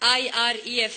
IREF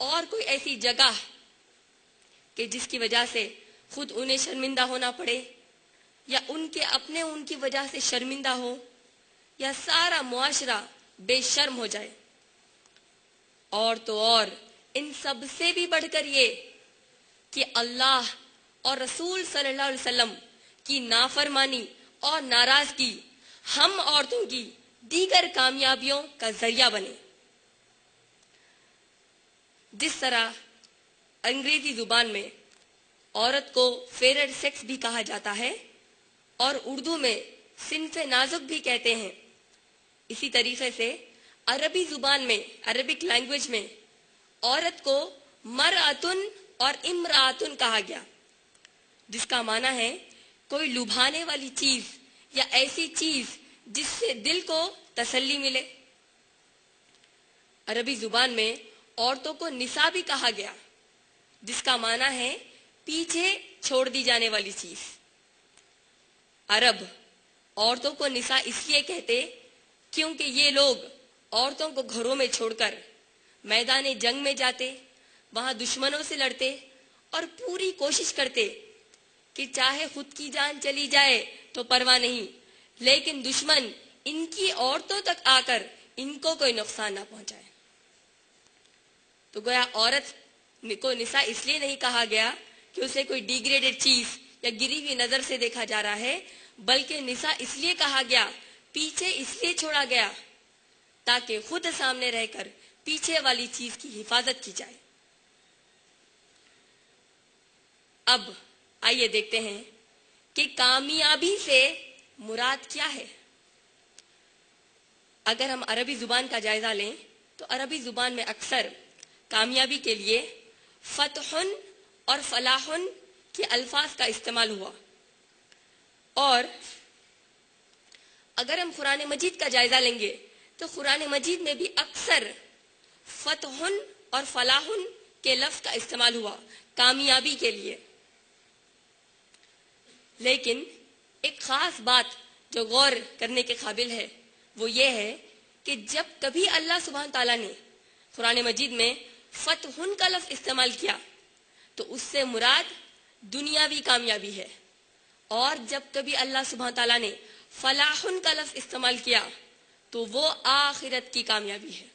اور کوئی ایسی جگہ کہ جس کی وجہ سے خود انہیں شرمندہ ہونا پڑے یا ان کے اپنے ان کی وجہ سے شرمندہ ہو یا سارا معاشرہ بے شرم ہو جائے. اور تو اور ان سب سے بھی بڑھ کر یہ کہ اللہ اور رسول صلی اللہ علیہ وسلم کی نافرمانی اور ناراضگی ہم عورتوں کی دیگر کامیابیوں کا ذریعہ بنے. جس طرح انگریزی زبان میں عورت کو فیورٹ سیکس بھی کہا جاتا ہے اور اردو میں صنف نازک بھی کہتے ہیں، اسی طریقے سے عربی زبان میں، عربک لینگویج میں عورت کو مرأتن اور امرأتن کہا گیا، جس کا معنی ہے کوئی لبھانے والی چیز یا ایسی چیز جس سے دل کو تسلی ملے. عربی زبان میں عورتوں کو نساء بھی کہا گیا، جس کا معنی ہے پیچھے چھوڑ دی جانے والی چیز. عرب عورتوں کو نساء اس لیے کہتے کیونکہ یہ لوگ عورتوں کو گھروں میں چھوڑ کر میدان جنگ میں جاتے، وہاں دشمنوں سے لڑتے اور پوری کوشش کرتے کہ چاہے خود کی جان چلی جائے تو پرواہ نہیں، لیکن دشمن ان کی عورتوں تک آ کر ان کو کوئی نقصان نہ پہنچائے. تو گویا عورت کو نساء اس لیے نہیں کہا گیا کہ اسے کوئی ڈیگریڈڈ چیز یا گری ہوئی نظر سے دیکھا جا رہا ہے، بلکہ نساء اس لیے کہا گیا، پیچھے اس لیے چھوڑا گیا تاکہ خود سامنے رہ کر پیچھے والی چیز کی حفاظت کی جائے. اب آئیے دیکھتے ہیں کہ کامیابی سے مراد کیا ہے. اگر ہم عربی زبان کا جائزہ لیں تو عربی زبان میں اکثر کامیابی کے لیے فتحن اور فلاحن کے الفاظ کا استعمال ہوا، اور اگر ہم قرآن مجید کا جائزہ لیں گے تو قرآن مجید میں بھی اکثر فتحن اور فلاحن کے لفظ کا استعمال ہوا کامیابی کے لیے. لیکن ایک خاص بات جو غور کرنے کے قابل ہے وہ یہ ہے کہ جب کبھی اللہ سبحانہ تعالیٰ نے قرآن مجید میں فتحن کا لفظ استعمال کیا تو اس سے مراد دنیاوی کامیابی ہے، اور جب کبھی اللہ سبحانہ تعالیٰ نے فلاحن کا لفظ استعمال کیا تو وہ آخرت کی کامیابی ہے.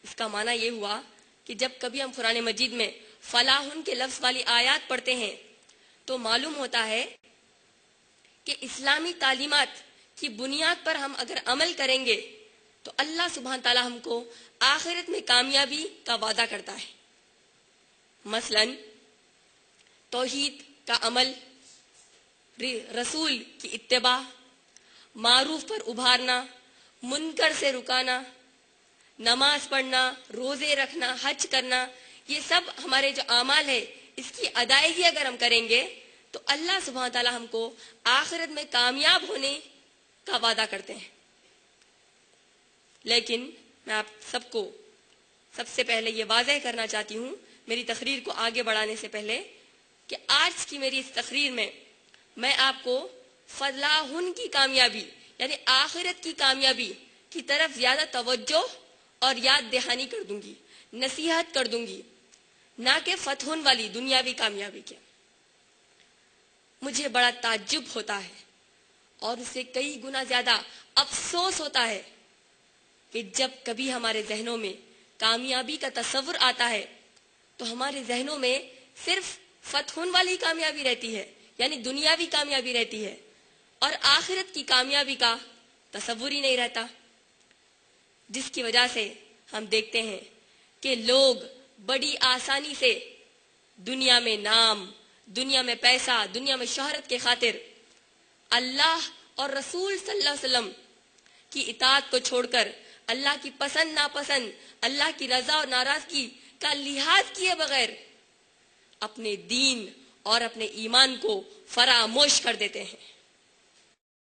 اس کا معنی یہ ہوا کہ جب کبھی ہم قرآن مجید میں فلاحن کے لفظ والی آیات پڑھتے ہیں تو معلوم ہوتا ہے کہ اسلامی تعلیمات کی بنیاد پر ہم اگر عمل کریں گے تو اللہ سبحانہ تعالیٰ ہم کو آخرت میں کامیابی کا وعدہ کرتا ہے. مثلا توحید کا عمل، رسول کی اتباع، معروف پر ابھارنا، منکر سے رکانا، نماز پڑھنا، روزے رکھنا، حج کرنا، یہ سب ہمارے جو اعمال ہے اس کی ادائیگی اگر ہم کریں گے تو اللہ سبحانہ تعالیٰ ہم کو آخرت میں کامیاب ہونے کا وعدہ کرتے ہیں. لیکن میں آپ سب کو سب سے پہلے یہ واضح کرنا چاہتی ہوں میری تقریر کو آگے بڑھانے سے پہلے کہ آج کی میری اس تقریر میں آپ کو فلاحن کی کامیابی یعنی آخرت کی کامیابی کی طرف زیادہ توجہ اور یاد دہانی کر دوں گی، نصیحت کر دوں گی، نہ کہ فتحن والی دنیاوی کامیابی کے. مجھے بڑا تعجب ہوتا ہے اور اسے کئی گنا زیادہ افسوس ہوتا ہے کہ جب کبھی ہمارے ذہنوں میں کامیابی کا تصور آتا ہے تو ہمارے ذہنوں میں صرف فتحن والی کامیابی رہتی ہے، یعنی دنیاوی کامیابی رہتی ہے، اور آخرت کی کامیابی کا تصور ہی نہیں رہتا. جس کی وجہ سے ہم دیکھتے ہیں کہ لوگ بڑی آسانی سے دنیا میں نام، دنیا میں پیسہ، دنیا میں شہرت کے خاطر اللہ اور رسول صلی اللہ علیہ وسلم کی اطاعت کو چھوڑ کر اللہ کی پسند ناپسند، اللہ کی رضا اور ناراضگی کا لحاظ کیے بغیر اپنے دین اور اپنے ایمان کو فراموش کر دیتے ہیں.